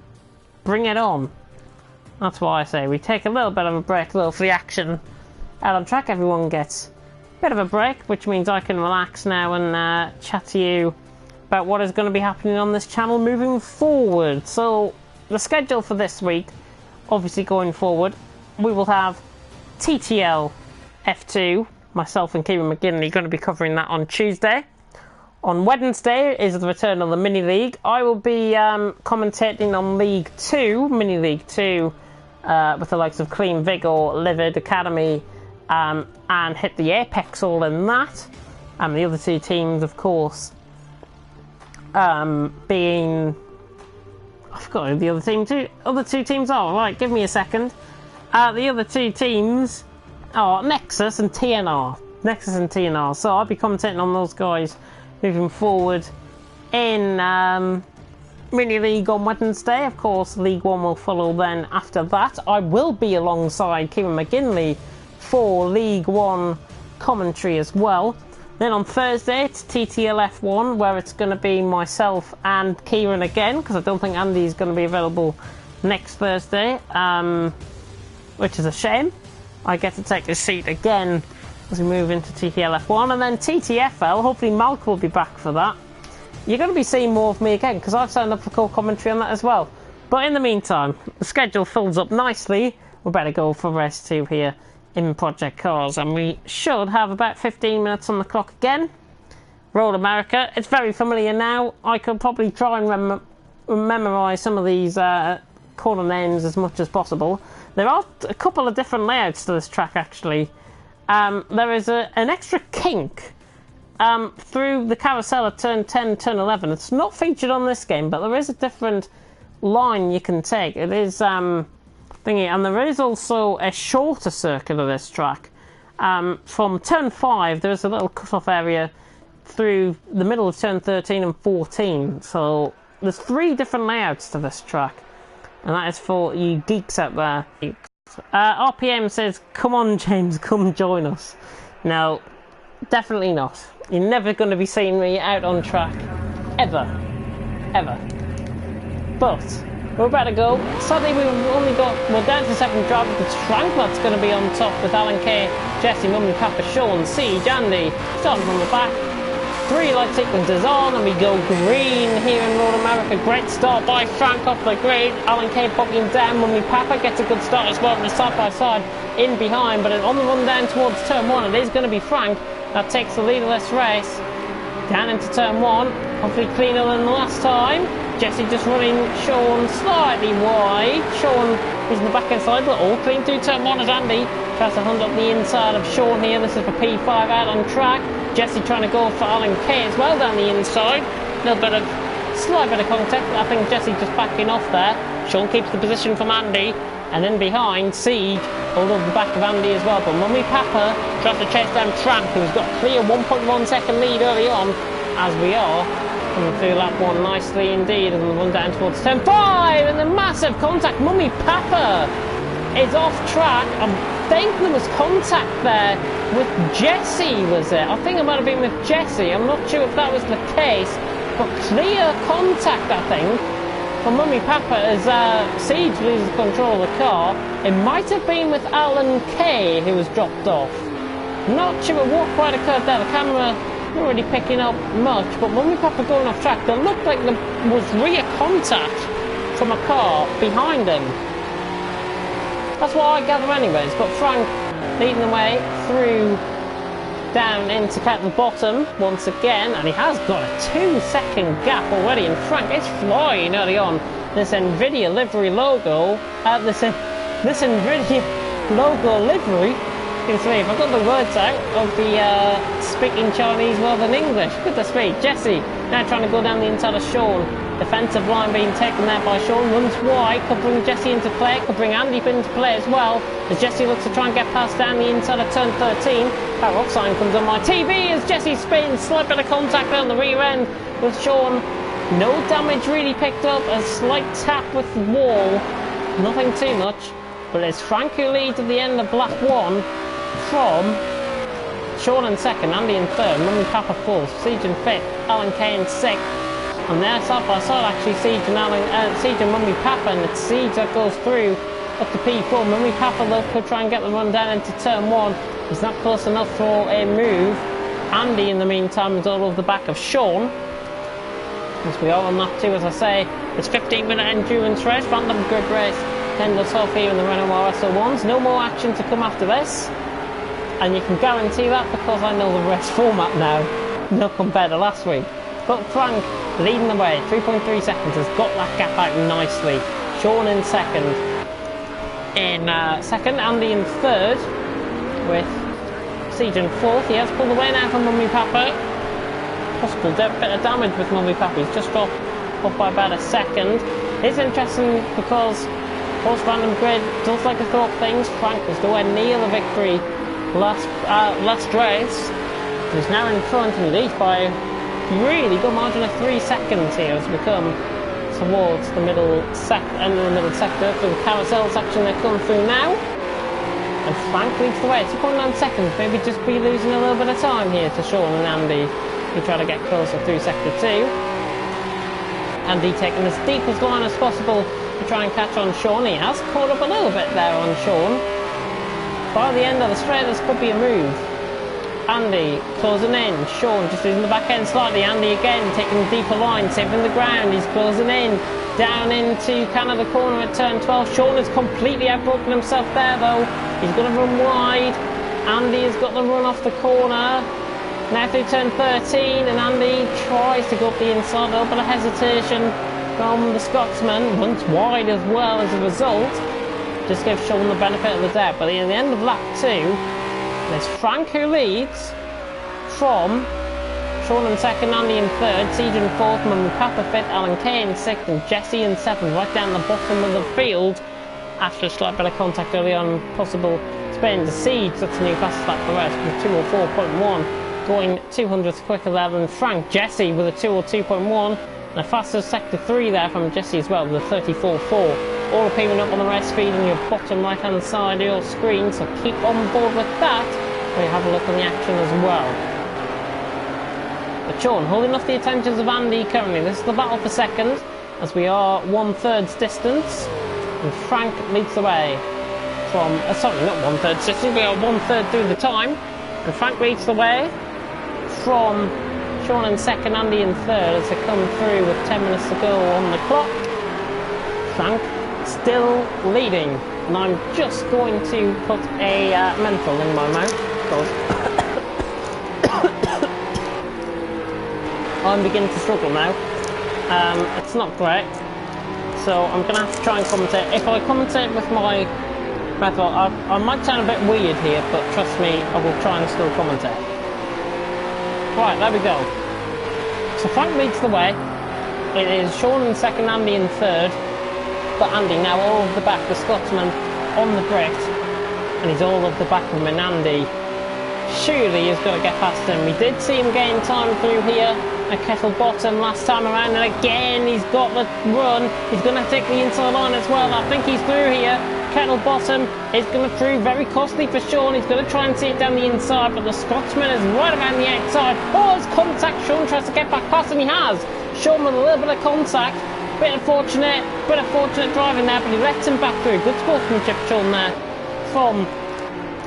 bring it on. That's what I say. We take a little bit of a break, a little free action out on track. Everyone gets a bit of a break, which means I can relax now and chat to you about what is going to be happening on this channel moving forward. So the schedule for this week, obviously going forward, we will have TTL F2, myself and Kieran McGinley going to be covering that on Tuesday. On Wednesday is the return of the Mini League. I will be commentating on League 2, Mini League 2, with the likes of Clean Vigor, Livid Academy, and hit the apex all in that. And the other two teams, of course, being... I forgot who the other two teams are. Right, give me a second. The other two teams are Nexus and TNR. Nexus and TNR. So I'll be commentating on those guys moving forward in Mini League on Wednesday. Of course, League 1 will follow then after that. I will be alongside Kieran McGinley for League 1 commentary as well. Then on Thursday, it's TTL F1, where it's going to be myself and Kieran again, because I don't think Andy's going to be available next Thursday, which is a shame. I get to take his seat again as we move into TTL F1, and then TTFL, hopefully Malk will be back for that. You're going to be seeing more of me again, because I've signed up for co-commentary on that as well. But in the meantime, the schedule fills up nicely. We better go for race 2 here in Project Cars, and we should have about 15 minutes on the clock again. Road America, it's very familiar now. I could probably try and memorise some of these corner names as much as possible. There are a couple of different layouts to this track actually. There is an extra kink through the carousel at turn 10, turn 11. It's not featured on this game, but there is a different line you can take. It is thingy, and there is also a shorter circuit of this track. From turn 5, there is a little cut-off area through the middle of turn 13 and 14. So there's 3 different layouts to this track, and that is for you geeks out there. RPM says, "Come on, James, come join us." No, definitely not. You're never going to be seeing me out on track, ever. But we're about to go. Sadly, we're down to 7th driver. It's Frank that's going to be on top with Alan K, Jesse, Mummy, Papa, Sean, Siege, Andy, starting from the back. 3 light sequences on, and we go green here in Road America. Great start by Frank off the grid. Alan K bogging down. Mummy Papa gets a good start as well from the side by side in behind, but on the run down towards turn 1, it is going to be Frank that takes the lead of this race. Down into turn 1, hopefully cleaner than the last time. Jesse just running Sean slightly wide. Sean is in the back end side, but all clean through turn 1 as Andy tries to hunt up the inside of Sean here. This is for P5 out on track. Jesse trying to go for Alan K as well down the inside. Slight bit of contact. I think Jesse just backing off there. Sean keeps the position from Andy. And then behind, Siege hold up the back of Andy as well. But Mummy Papa tries to chase down Frank, who's got a clear 1.1 second lead early on, as we are. Coming through lap 1 nicely indeed, and we'll run down towards turn 5, and the massive contact. Mummy Papa is off track. I think there was contact there with Jesse, was it? I think it might have been with Jesse. I'm not sure if that was the case, but clear contact, I think, for Mummy Papa as Siege loses control of the car. It might have been with Alan K who was dropped off. Not sure what quite occurred there. The camera not really picking up much, but Mummy Papa going off track. There looked like there was rear contact from a car behind him. That's what I gather anyways, but Frank leading the way through down into the bottom once again, and he has got a 2-second gap already, and Frank is flying early on. This NVIDIA livery logo, this NVIDIA logo livery. Goodness me, if I got the words out of the speaking Chinese more than English. Goodness me. Jesse now trying to go down the inside of Sean. Defensive line being taken there by Sean. Runs wide, could bring Jesse into play, could bring Andy into play as well, as Jesse looks to try and get past down the inside of turn 13. That rock sign comes on my TV as Jesse spins. Slight bit of contact there on the rear end with Sean. No damage really picked up. A slight tap with the wall. Nothing too much. But it's Frank who leads at the end of lap 1 from Sean in 2nd, Andy in 3rd, Mummy Papa 4th, Siege in 5th, Alan K in 6th. And they're side by side actually, Siege and Mummy Papa, and it's Siege that goes through up to P4. Mummy Papa though could try and get the run down into turn 1. He's not close enough for a move. Andy in the meantime is all over the back of Sean. As we are on lap 2, as I say, it's 15-minute endurance race, random grid race. End us off here in the Renault RS01s. No more action to come after this. And you can guarantee that because I know the race format now, not compared to last week. But Frank leading the way, 3.3 seconds, has got that gap out nicely. Sean in 2nd. In 2nd, Andy in 3rd, with Siege in 4th. He has pulled away now from Mummy Papa. Possible bit of damage with Mummy Papa. He's just dropped off by about a second. It's interesting because Horse Random Grid does like to throw up things. Frank was nowhere near the victory last race. He's now in front and leads by a really good margin of 3 seconds here as we come towards the end of the middle sector. For the carousel section they come through now. And Frank leads the way, 2.9 seconds, maybe just be losing a little bit of time here to Sean and Andy, who try to get closer through Sector 2. Andy taking as deep as line as possible to try and catch on Sean. He has caught up a little bit there on Sean. By the end of the straight, this could be a move. Andy closing in, Sean just losing the back end slightly. Andy again taking a deeper line, saving the ground, he's closing in. Down into kind of the corner at turn 12. Sean has completely outbroken himself there though. He's going to run wide. Andy has got the run off the corner. Now through turn 13, and Andy tries to go up the inside. A little bit of hesitation from the Scotsman. Runs wide as well as a result. Just gives Sean the benefit of the doubt. But at the end of lap 2, there's Frank who leads from Sean in 2nd, Andy in 3rd, Siege in 4th, Mummy Papa 5th, Alan Kay in 6th, and Jesse in 7th, right down the bottom of the field. After a slight bit of contact early on, possible spin to Siege. That's a new fastest lap for us with 204.1, going 200th quicker there than Frank. Jesse with a 202.1, and a faster sector 3 there from Jesse as well with a 34.4. All appearing up on the race feed on your bottom right hand side of your screen, so keep on board with that when you have a look on the action as well. But Sean holding off the attentions of Andy currently. This is the battle for second, as we are 1/3 distance, and Frank leads the way from, sorry, not 1/3 distance, we are 1/3 through the time, and Frank leads the way from Sean in 2nd, Andy in 3rd, as they come through with 10 minutes to go on the clock. Frank still leading, and I'm just going to put a menthol in my mouth because I'm beginning to struggle now. It's not great, so I'm going to have to try and commentate. If I commentate with my method, I might sound a bit weird here, but trust me, I will try and still commentate. Right, there we go. So Frank leads the way. It is Sean in 2nd, Andy in 3rd. But Andy now all of the back, the Scotsman on the Brit, and he's all of the back of him, and Andy surely is going to get past him. We did see him gain time through here at Kettle Bottom last time around, and again he's got the run. He's going to take the inside line as well. I think he's through here. Kettle Bottom is going to prove very costly for Sean. He's going to try and see it down the inside, but the Scotsman is right around the outside. Oh, his contact. Sean tries to get back past him. He has. Sean with a little bit of contact. Bit of fortunate driving there, but he lets him back through. Good sportsmanship, Sean, there from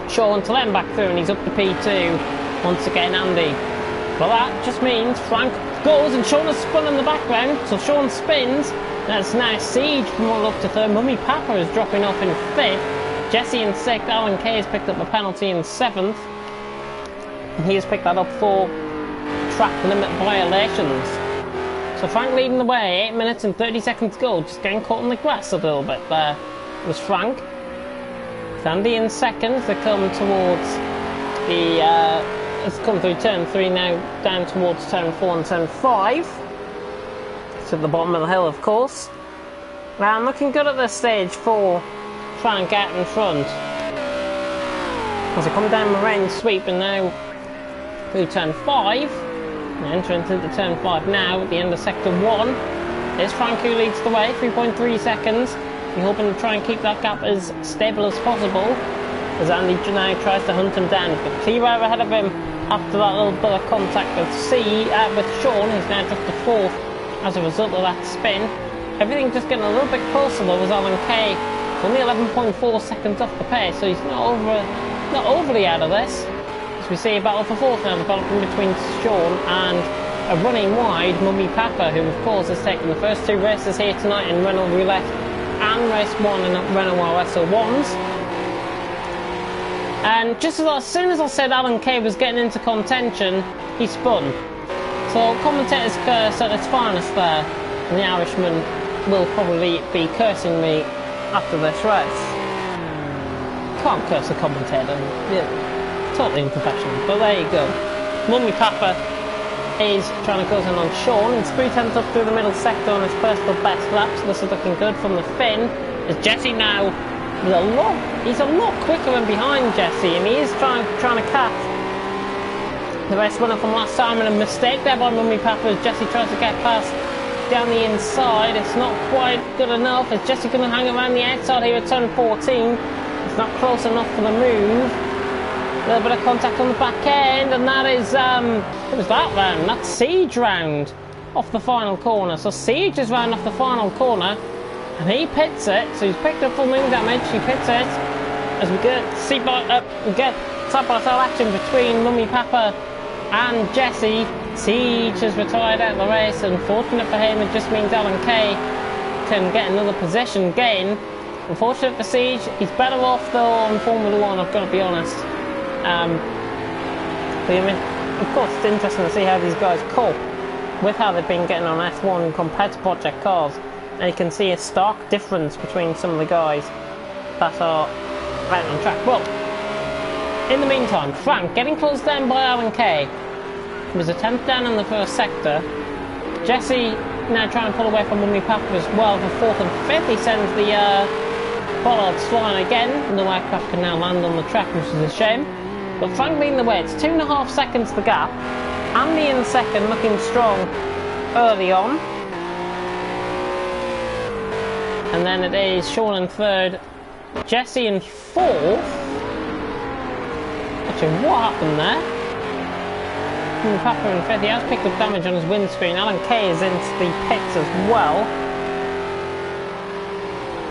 Sean to let him back through, and he's up to P2 once again, Andy. Well, that just means Frank goes, and Sean has spun in the background, so Sean spins. That's now Siege from all up to 3rd. Mummy Papa is dropping off in 5th. Jesse in 6th. Alan Kay has picked up a penalty in 7th. And he has picked that up for track limit violations. So Frank leading the way, 8 minutes and 30 seconds to go, just getting caught in the grass a little bit there was Frank. Andy in 2nd, they come towards the, it's come through turn 3 now, down towards turn 4 and turn 5. To the bottom of the hill, of course. Now I'm looking good at this stage for Frank out in front. As I come down the range sweep and now through turn 5. Entering into turn 5 now at the end of sector 1. There's Frank who leads the way, 3.3 seconds. We're hoping to try and keep that gap as stable as possible as Andy now tries to hunt him down. But clear out ahead of him after that little bit of contact with Sean. He's now just to 4th as a result of that spin. Everything just getting a little bit closer though as Alan Kay. Only 11.4 seconds off the pace, so he's not overly out of this. We see a battle for 4th now developing between Sean and a running wide Mummy Papa, who of course has taken the first 2 races here tonight in Renault Roulette and race 1 in Renault RS01s. And just as soon as I said Alan Kay was getting into contention, he spun. So commentator's curse at its finest there, and the Irishman will probably be cursing me after this race. Can't curse a commentator. Yeah. Totally unprofessional, but there you go. Mummy Papa is trying to close in on Sean, and Spree 10's up through the middle sector on his personal best lap, so this is looking good from the Finn. As Jesse now, he's a lot quicker than behind Jesse, and he is trying to catch the race winner from last time, and a mistake there by Mummy Papa as Jesse tries to get past down the inside. It's not quite good enough. Is Jesse going to hang around the outside here at turn 14? It's not close enough for the move. A little bit of contact on the back end, and that is, what was that round? That's Siege round off the final corner. So Siege is round off the final corner, and he pits it. So he's picked up full wing damage. He pits it as we get side-by-side action between Mummy Papa and Jesse. Siege has retired out of the race. Unfortunate for him, it just means Alan Kay can get another position gain. Unfortunate for Siege, he's better off though on Formula 1, I've got to be honest. But I mean, of course it's interesting to see how these guys cope with how they've been getting on F1 compared to project cars. And you can see a stark difference between some of the guys that are right on track. Well, in the meantime, Frank getting closed down by Alan Kay. It was a 10th down in the first sector. Jesse now trying to pull away from Mummy Papa as well for 4th and 5th. He sends the bollards flying again. No aircraft can now land on the track, which is a shame. But Frank leading the way. It's 2.5 seconds the gap. Andy in second, looking strong early on. And then it is Sean in third, Jesse in fourth. Actually, what happened there? Papa in fifth. He has picked up damage on his windscreen. Alan Kay is into the pits as well.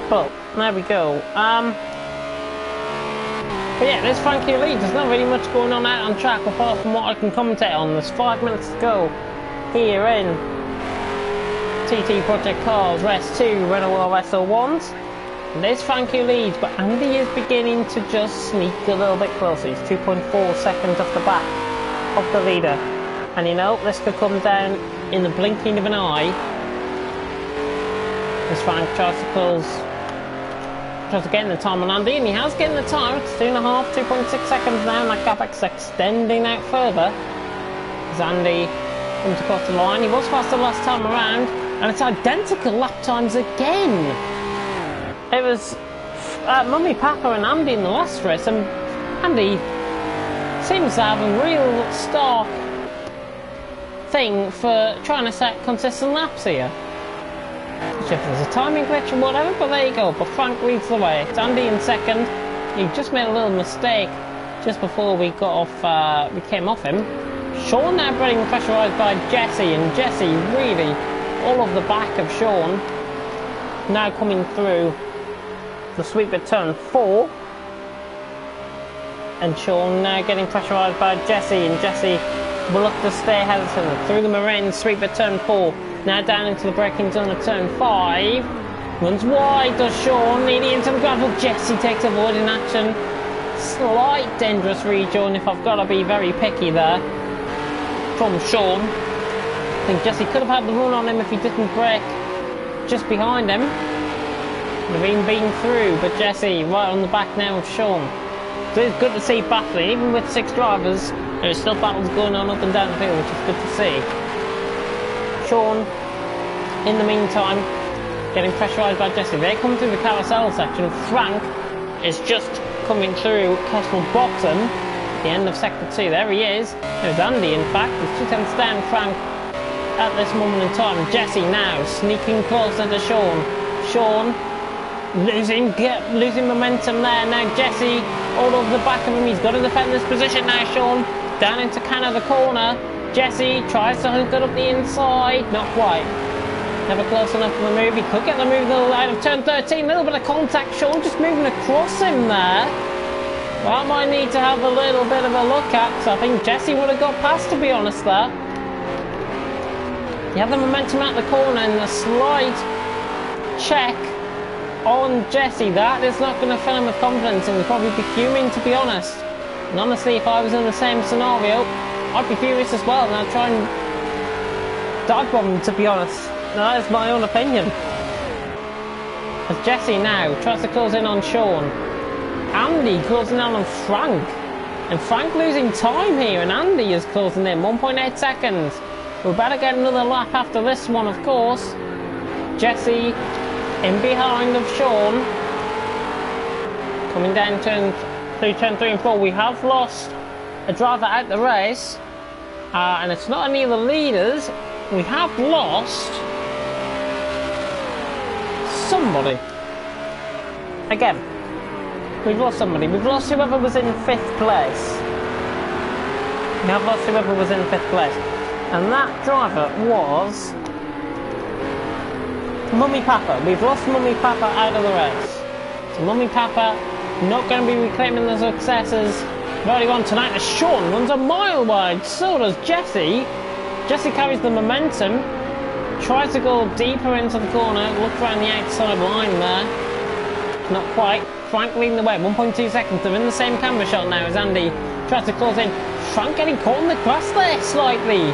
But there we go. But yeah, there's Frankie lead. There's not really much going on out on track apart from what I can commentate on. There's 5 minutes to go here in TT Project Cars Race 2 Renault RS01s. And there's Frankie leads, but Andy is beginning to just sneak a little bit closer. He's 2.4 seconds off the back of the leader. And you know, this could come down in the blinking of an eye as Frank tries to get in the time on Andy, and he has getting the time. It's 2.6 seconds now, and that gap is extending out further as Andy comes across the line. He was faster last time around, and it's identical lap times again. It was Mummy Papa and Andy in the last race, and Andy seems to have a real stark thing for trying to set consistent laps here. If there's a timing glitch or whatever, but there you go. But Frank leads the way. It's Andy in second. He just made a little mistake just before we got off. We came off him. Sean now being pressurised by Jesse, and Jesse really all of the back of Sean. Now coming through the sweep at turn 4, and Sean now getting pressurised by Jesse, and Jesse will look to stay ahead of him through the marine sweep at turn 4. Now down into the braking zone at turn 5. Runs wide, does Sean, leading into the gravel. Jesse takes avoiding action. Slight dangerous rejoin if I've got to be very picky there from Sean. I think Jesse could have had the run on him if he didn't brake just behind him. Would have been through, but Jesse right on the back now of Sean. So it's good to see battling, even with 6 drivers. There's still battles going on up and down the field, which is good to see. Sean, in the meantime, getting pressurised by Jesse. They come through the carousel section. Frank is just coming through Castle Bottom at the end of sector 2. There he is. There's Andy, in fact. He's 2 tenths down Frank at this moment in time. Jesse now sneaking closer to Sean. Sean losing momentum there. Now Jesse all over the back of him. He's got to defend this position now, Sean. Down into kind of the corner. Jesse tries to hook it up the inside. Not quite. Never close enough for the move. He could get the move to the line of turn 13. A little bit of contact. Sean just moving across him there. Well, I might need to have a little bit of a look at, because I think Jesse would have got past, to be honest, there. You have the momentum at the corner and the slight check on Jesse. That is not going to fill him with confidence, and he'll probably be fuming, to be honest. And honestly, if I was in the same scenario, I'd be furious as well, and I'd try and dive bomb him, to be honest. Now, that is my own opinion. As Jesse now tries to close in on Sean. Andy closing in on Frank. And Frank losing time here, and Andy is closing in, 1.8 seconds. We better get another lap after this one, of course. Jesse in behind of Sean. Coming down through turn 3 and 4. We have lost a driver out the race. And it's not any of the leaders. We have lost somebody. Again, we've lost somebody. We've lost whoever was in 5th place. We have lost whoever was in 5th place. And that driver was Mummy Papa. We've lost Mummy Papa out of the race. So Mummy Papa not going to be reclaiming the successes very on tonight. As Sean runs a mile wide, so does Jesse. Jesse carries the momentum, tries to go deeper into the corner, looks around the outside line there. Not quite. Frank leading the way, 1.2 seconds. They're in the same camera shot now as Andy tries to close in. Frank getting caught in the grass there slightly.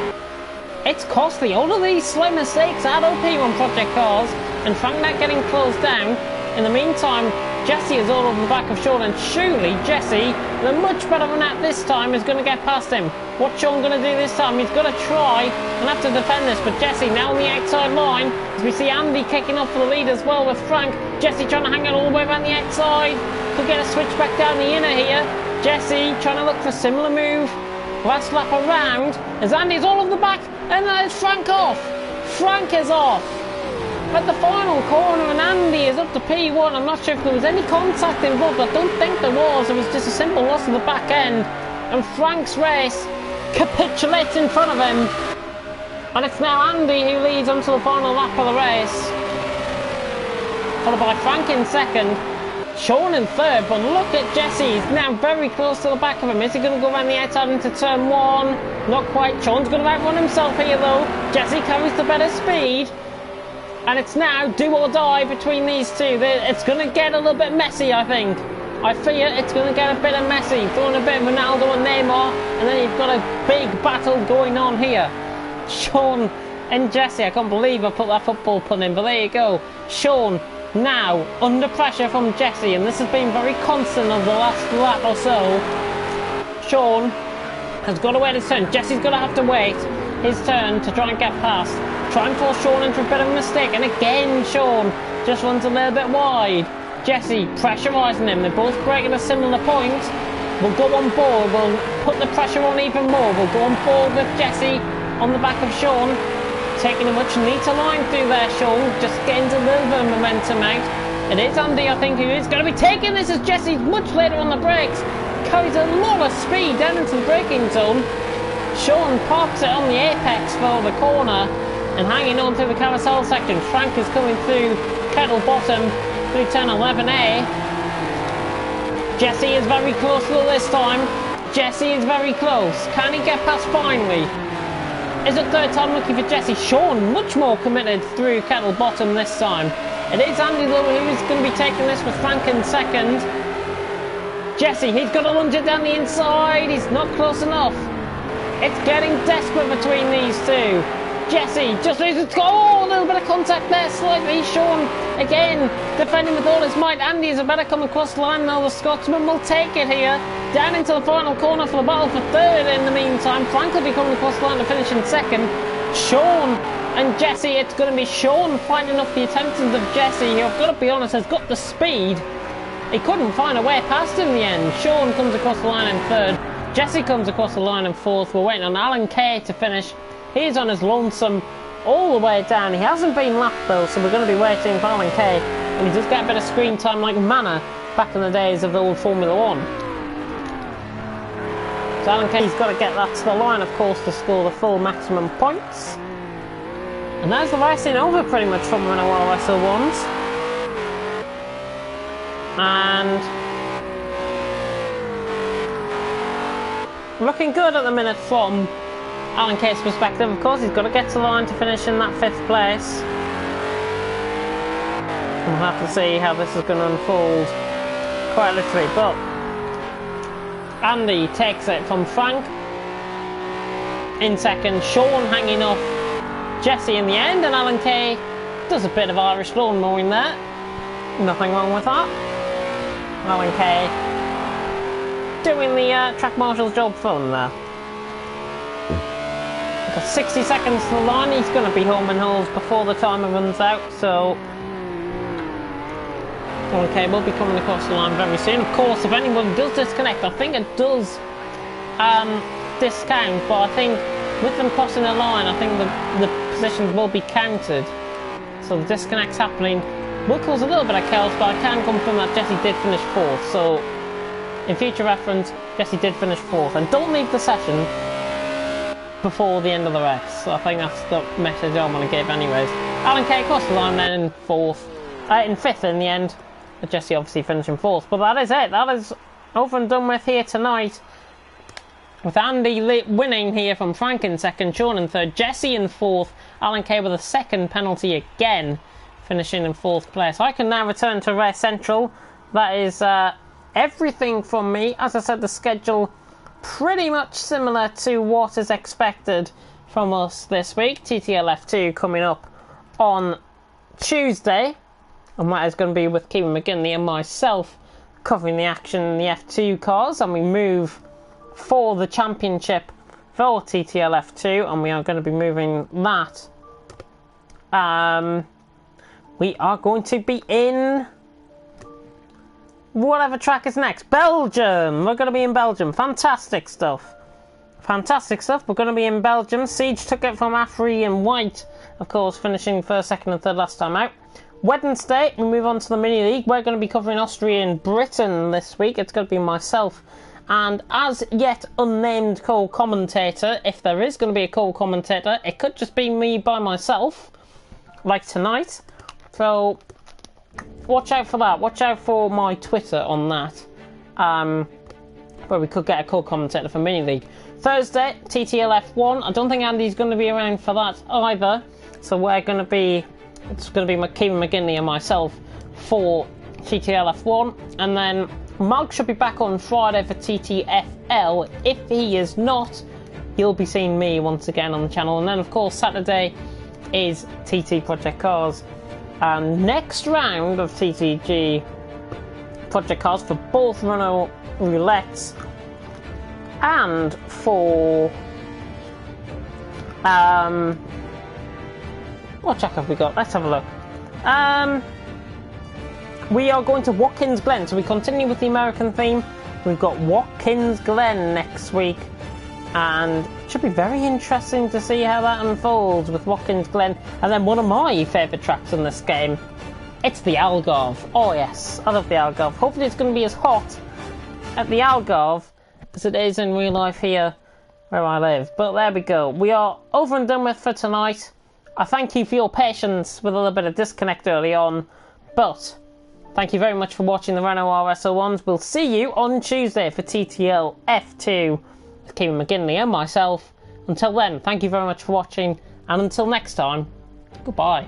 It's costly. All of these slight mistakes add up here on Project Cars, and Frank not getting closed down. In the meantime, Jesse is all over the back of Sean, and surely Jesse, the much better run out this time, is going to get past him. What's Sean going to do this time? He's going to try and have to defend this, but Jesse now on the outside line, as we see Andy kicking off for the lead as well with Frank. Jesse trying to hang it all the way around the outside. Could get a switch back down the inner here. Jesse trying to look for a similar move. Last lap around, as Andy's all over the back, and there's Frank off. Frank is off at the final corner, and Andy is up to P1. I'm not sure if there was any contact involved. I don't think there was. It was just a simple loss of the back end, and Frank's race capitulates in front of him. And it's now Andy who leads onto the final lap of the race, followed by Frank in second, Sean in third. But look at Jesse, he's now very close to the back of him. Is he going to go around the outside into turn 1? Not quite. Sean's going to outrun himself here though. Jesse carries the better speed, and it's now do or die between these two. It's going to get a little bit messy, I think. I fear it's going to get a bit of messy, throwing a bit of Ronaldo and Neymar, and then you've got a big battle going on here. Sean and Jesse, I can't believe I put that football pun in, but there you go. Sean now under pressure from Jesse, and this has been very constant over the last lap or so. Sean has got to wait his turn. Jesse's got to have to wait his turn to try and get past. Try and force Sean into a bit of a mistake, and again Sean just runs a little bit wide. Jesse pressurising him. They're both breaking a similar point. We'll go on board. We'll put the pressure on even more. We'll go on board with Jesse on the back of Sean. Taking a much neater line through there, Sean. Just getting a little bit of momentum out. It is Andy, I think, who is going to be taking this, as Jesse's much later on the brakes. Carries a lot of speed down into the braking zone. Sean parks it on the apex for the corner and hanging on through the carousel section. Frank is coming through Kettle Bottom through turn 11A. Jesse is very close though this time. Jesse is very close. Can he get past finally? Is it third time lucky for Jesse? Sean much more committed through Kettle Bottom this time. It is Andy though who's going to be taking this with Frank in second. Jesse, he's got to lunge it down the inside. He's not close enough. It's getting desperate between these two. Jesse just loses. Oh, a little bit of contact there slightly. Sean again defending with all his might. Andy is a better come across the line now. The Scotsman will take it here down into the final corner for the battle for third. In the meantime, Frank will be coming across the line to finish in second. Sean and Jesse, it's going to be Sean fighting off the attempts of Jesse, who I've got to be honest has got the speed. He couldn't find a way past in the end. Sean comes across the line in third. Jesse comes across the line in fourth. We're waiting on Alan Kay to finish. He's on his lonesome all the way down. He hasn't been lapped though, so we're going to be waiting for Alan Kay. And he does get a bit of screen time like Manor back in the days of the old Formula 1. So Alan Kay's got to get that to the line, of course, to score the full maximum points. And there's the racing over pretty much from Renault RS01s. And looking good at the minute from Alan Kay's perspective. Of course, he's got to get to the line to finish in that 5th place. We'll have to see how this is going to unfold, quite literally. But Andy takes it from Frank in second. Sean hanging off Jesse in the end, and Alan Kay does a bit of Irish lawn mowing there. Nothing wrong with that. Alan Kay doing the track marshal's job for them there. Got 60 seconds to the line. He's going to be home and holes before the timer runs out, so okay, we'll be coming across the line very soon. Of course, if anyone does disconnect, I think it does discount, but I think with them crossing the line, I think the positions will be counted. So the disconnect's happening. Will cause a little bit of chaos, but I can confirm that Jesse did finish 4th. So in future reference, Jesse did finish 4th. And don't leave the session before the end of the race. So I think that's the message I want to give anyways. Alan Kay crossed the line then in 4th. In 5th in the end. But Jesse obviously finishing 4th. But that is it. That is over and done with here tonight. With Andy winning here from Frank in 2nd, Sean in 3rd, Jesse in 4th, Alan Kay with a 2nd penalty again, finishing in 4th place. I can now return to Race Central. That is everything from me. As I said, the schedule pretty much similar to what is expected from us this week. TTL F2 coming up on Tuesday, and that is going to be with Kevin McGinley and myself covering the action in the F2 cars, and we move for the championship for TTL F2, and we are going to be moving that. We are going to be in whatever track is next. Belgium! We're going to be in Belgium. Fantastic stuff. Fantastic stuff. We're going to be in Belgium. Siege took it from Afri and White, of course, finishing 1st, 2nd and 3rd last time out. Wednesday, we move on to the Mini League. We're going to be covering Austria and Britain this week. It's going to be myself and as yet unnamed co-commentator. If there is going to be a co-commentator, it could just be me by myself, like tonight. So watch out for that. Watch out for my Twitter on that, where we could get a co-commentator for Mini League. Thursday, TTL F1. I don't think Andy's going to be around for that either. So we're going to be, it's going to be Kevin McGinley and myself for TTL F1, and then Mark should be back on Friday for TTFL. If he is not, you'll be seeing me once again on the channel. And then, of course, Saturday is TT Project Cars. And next round of TTG Project Cars for both Renault Roulettes and for... what track have we got? Let's have a look. We are going to Watkins Glen, so we continue with the American theme. We've got Watkins Glen next week, and it should be very interesting to see how that unfolds with Watkins Glen. And then one of my favourite tracks in this game, it's the Algarve. Oh yes, I love the Algarve. Hopefully it's going to be as hot at the Algarve as it is in real life here where I live. But there we go. We are over and done with for tonight. I thank you for your patience with a little bit of disconnect early on, but thank you very much for watching the Renault RS01s. We'll see you on Tuesday for TTL F2 with Kevin McGinley and myself. Until then, thank you very much for watching, and until next time, goodbye.